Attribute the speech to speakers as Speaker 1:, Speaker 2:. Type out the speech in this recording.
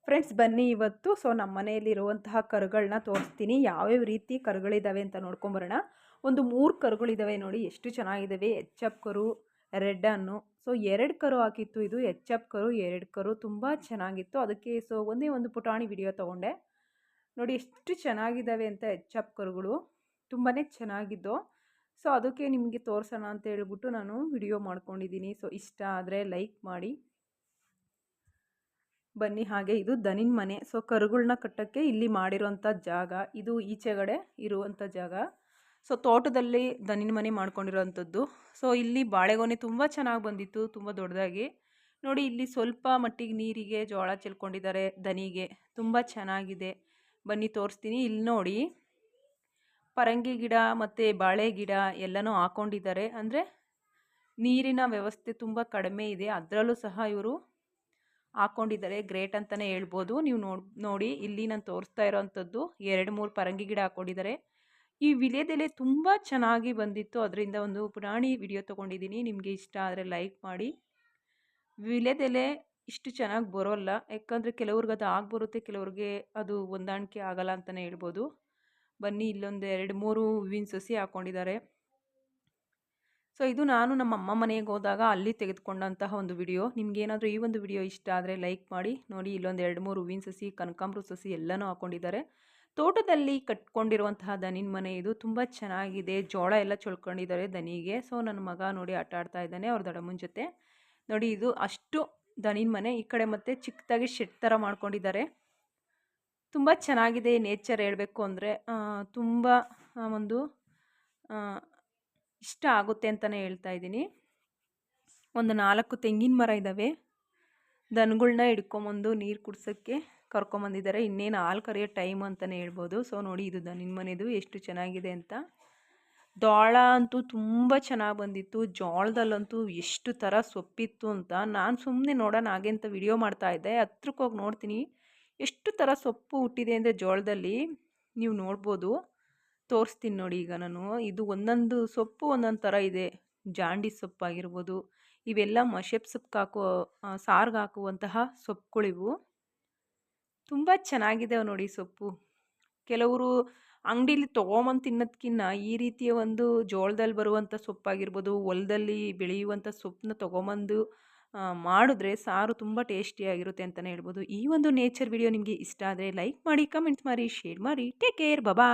Speaker 1: Friends ಬನ್ನಿ ಇವತ್ತು ನಮ್ಮ ಮನೆಯಲ್ಲಿರುವಂತಹ ಕರುಗಳನ್ನ ತೋರಿಸ್ತೀನಿ. ಯಾವ್ಯಾವ ರೀತಿ ಕರುಗಳಿದ್ದಾವೆ ಅಂತ ನೋಡ್ಕೊಂಬರೋಣ. ಒಂದು 3 ಕರುಗಳಿದ್ದಾವೆ ನೋಡಿ, ಎಷ್ಟು ಚೆನ್ನಾಗಿದ್ದಾವೆ. ಎಚ್ ಎಫ್ ಕರು, ರೆಡ್ ಅನ್ನು. 2 ಕರು ಹಾಕಿತ್ತು. ಇದು ಎಚ್ ಎಫ್ ಕರು, 2 ಕರು ತುಂಬ ಚೆನ್ನಾಗಿತ್ತು. ಅದಕ್ಕೆ ಒಂದೇ ಒಂದು ಪುಟಾಣಿ ವಿಡಿಯೋ ತೊಗೊಂಡೆ ನೋಡಿ, ಎಷ್ಟು ಚೆನ್ನಾಗಿದ್ದಾವೆ ಅಂತ. ಎಚ್ ಎಫ್ ಕರುಗಳು ತುಂಬಾ ಚೆನ್ನಾಗಿದ್ದು. ಅದಕ್ಕೆ ನಿಮಗೆ ತೋರಿಸೋಣ ಅಂತ ಹೇಳ್ಬಿಟ್ಟು ನಾನು ವಿಡಿಯೋ ಮಾಡ್ಕೊಂಡಿದ್ದೀನಿ. ಇಷ್ಟ ಆದರೆ ಲೈಕ್ ಮಾಡಿ ಬನ್ನಿ. ಹಾಗೆ ಇದು ದನಿನ ಮನೆ. ಕರುಗಳನ್ನ ಕಟ್ಟೋಕ್ಕೆ ಇಲ್ಲಿ ಮಾಡಿರೋಂಥ ಜಾಗ ಇದು. ಈಚೆಗಡೆ ಇರುವಂಥ ಜಾಗ. ತೋಟದಲ್ಲಿ ದನಿನ ಮನೆ ಮಾಡ್ಕೊಂಡಿರೋವಂಥದ್ದು. ಇಲ್ಲಿ ಬಾಳೆಗೊನೆ ತುಂಬ ಚೆನ್ನಾಗಿ ಬಂದಿತ್ತು, ತುಂಬ ದೊಡ್ಡದಾಗಿ. ನೋಡಿ, ಇಲ್ಲಿ ಸ್ವಲ್ಪ ಮಟ್ಟಿಗೆ ನೀರಿಗೆ ಜೋಳ ಚೆಲ್ಕೊಂಡಿದ್ದಾರೆ ದನಿಗೆ. ತುಂಬ ಚೆನ್ನಾಗಿದೆ. ಬನ್ನಿ ತೋರಿಸ್ತೀನಿ. ಇಲ್ಲಿ ನೋಡಿ, ಪರಂಗಿ ಗಿಡ ಮತ್ತು ಬಾಳೆ ಗಿಡ ಎಲ್ಲನೂ ಹಾಕ್ಕೊಂಡಿದ್ದಾರೆ. ಅಂದರೆ ನೀರಿನ ವ್ಯವಸ್ಥೆ ತುಂಬ ಕಡಿಮೆ ಇದೆ, ಅದರಲ್ಲೂ ಸಹ ಇವರು ಹಾಕ್ಕೊಂಡಿದ್ದಾರೆ. ಗ್ರೇಟ್ ಅಂತಲೇ ಹೇಳ್ಬೋದು. ನೀವು ನೋಡಿ ಇಲ್ಲಿ ನಾನು ತೋರಿಸ್ತಾ ಇರೋವಂಥದ್ದು 2-3 ಪರಂಗಿ ಗಿಡ ಹಾಕ್ಕೊಂಡಿದ್ದಾರೆ. ಈ ವಿಳ್ಯದೆಲೆ ತುಂಬ ಚೆನ್ನಾಗಿ ಬಂದಿತ್ತು, ಅದರಿಂದ ಒಂದು ಪುರಾಣಿ ವಿಡಿಯೋ ತೊಗೊಂಡಿದ್ದೀನಿ. ನಿಮಗೆ ಇಷ್ಟ ಆದರೆ ಲೈಕ್ ಮಾಡಿ. ವಿಳ್ಯದೆಲೆ ಇಷ್ಟು ಚೆನ್ನಾಗಿ ಬರೋಲ್ಲ, ಯಾಕಂದರೆ ಕೆಲವ್ರಿಗೆ ಅದು ಆಗ್ಬರುತ್ತೆ, ಕೆಲವ್ರಿಗೆ ಅದು ಹೊಂದಾಣಿಕೆ ಆಗಲ್ಲ ಅಂತಲೇ ಹೇಳ್ಬೋದು. ಬನ್ನಿ, ಇಲ್ಲೊಂದು 2-3 ಹೂವಿನ ಸಸಿ ಹಾಕ್ಕೊಂಡಿದ್ದಾರೆ. ಇದು ನಾನು ನಮ್ಮ ಅಮ್ಮ ಮನೆಗೆ ಹೋದಾಗ ಅಲ್ಲಿ ತೆಗೆದುಕೊಂಡಂತಹ ಒಂದು ವಿಡಿಯೋ. ನಿಮ್ಗೇನಾದರೂ ಈ ಒಂದು ವಿಡಿಯೋ ಇಷ್ಟ ಆದರೆ ಲೈಕ್ ಮಾಡಿ. ನೋಡಿ, ಇಲ್ಲೊಂದು 2-3 ಹೂವಿನ ಸಸಿ, ಕನಕಾಂಬರ ಸಸಿ ಎಲ್ಲನೂ ಹಾಕ್ಕೊಂಡಿದ್ದಾರೆ. ತೋಟದಲ್ಲಿ ಕಟ್ಕೊಂಡಿರುವಂತಹ ದನಿನ ಮನೆ ಇದು. ತುಂಬ ಚೆನ್ನಾಗಿದೆ. ಜೋಳ ಎಲ್ಲ ಚೊಳ್ಕೊಂಡಿದ್ದಾರೆ ದನಿಗೆ. ನನ್ನ ಮಗ ನೋಡಿ ಆಟ ಆಡ್ತಾ ಇದ್ದಾನೆ ಅವ್ರ ದೊಡ್ಡಮ್ಮನ ಜೊತೆ. ನೋಡಿ, ಇದು ಅಷ್ಟು ದನಿನ ಮನೆ. ಈ ಕಡೆ ಮತ್ತೆ ಚಿಕ್ಕದಾಗಿ ಶೆಡ್ ಥರ ಮಾಡ್ಕೊಂಡಿದ್ದಾರೆ. ತುಂಬ ಚೆನ್ನಾಗಿದೆ. ನೇಚರ್ ಹೇಳಬೇಕು ಅಂದರೆ ತುಂಬ ಒಂದು ಇಷ್ಟ ಆಗುತ್ತೆ ಅಂತಲೇ ಹೇಳ್ತಾ ಇದ್ದೀನಿ. ಒಂದು 4 ತೆಂಗಿನ ಮರ ಇದ್ದಾವೆ. ದನಗಳನ್ನ ಹಿಡ್ಕೊಂಬಂದು ನೀರು ಕುಡ್ಸೋಕ್ಕೆ ಕರ್ಕೊಂಬಂದಿದ್ದಾರೆ. ಇನ್ನೇನು ಹಾಲು ಕರೆಯೋ ಟೈಮ್ ಅಂತಲೇ ಹೇಳ್ಬೋದು. ನೋಡಿ, ಇದು ದನಿನ ಮನೆದು ಎಷ್ಟು ಚೆನ್ನಾಗಿದೆ ಅಂತ. ಜೋಳ ಅಂತೂ ತುಂಬ ಚೆನ್ನಾಗಿ ಬಂದಿತ್ತು. ಜೋಳದಲ್ಲಂತೂ ಎಷ್ಟು ಥರ ಸೊಪ್ಪಿತ್ತು ಅಂತ ನಾನು ಸುಮ್ಮನೆ ನೋಡೋಣ ಹಾಗೆ ಅಂತ ವಿಡಿಯೋ ಮಾಡ್ತಾಯಿದ್ದೆ. ಹತ್ರಕ್ಕೆ ಹೋಗಿ ನೋಡ್ತೀನಿ, ಎಷ್ಟು ಥರ ಸೊಪ್ಪು ಹುಟ್ಟಿದೆ ಅಂದರೆ ಜೋಳದಲ್ಲಿ ನೀವು ನೋಡ್ಬೋದು. ತೋರಿಸ್ತೀನಿ ನೋಡಿ ಈಗ ನಾನು. ಇದು ಒಂದೊಂದು ಸೊಪ್ಪು ಒಂದೊಂದು ಥರ ಇದೆ. ಜಾಂಡೀಸ್ ಸೊಪ್ಪಾಗಿರ್ಬೋದು, ಇವೆಲ್ಲ ಮಶೆಪ್ ಸೊಪ್ಪು ಸಾರಿಗೆ ಹಾಕುವಂತಹ ಸೊಪ್ಪುಗಳಿವು. ತುಂಬ ಚೆನ್ನಾಗಿದೆ ನೋಡಿ ಸೊಪ್ಪು. ಕೆಲವರು ಅಂಗಡೀಲಿ ತೊಗೊಂಬಂದು ತಿನ್ನೋದಕ್ಕಿಂತ ಈ ರೀತಿಯ ಒಂದು ಜೋಳದಲ್ಲಿ ಬರುವಂಥ ಸೊಪ್ಪಾಗಿರ್ಬೋದು, ಹೊಲದಲ್ಲಿ ಬೆಳೆಯುವಂಥ ಸೊಪ್ಪನ್ನ ತೊಗೊಂಬಂದು ಮಾಡಿದ್ರೆ ಸಾರು ತುಂಬ ಟೇಸ್ಟಿಯಾಗಿರುತ್ತೆ ಅಂತಲೇ ಹೇಳ್ಬೋದು. ಈ ಒಂದು ನೇಚರ್ ವಿಡಿಯೋ ನಿಮಗೆ ಇಷ್ಟ ಆದರೆ ಲೈಕ್ ಮಾಡಿ, ಕಮೆಂಟ್ಸ್ ಮಾಡಿ, ಶೇರ್ ಮಾಡಿ. ಟೇಕ್ ಕೇರ್, ಬಾಯ್.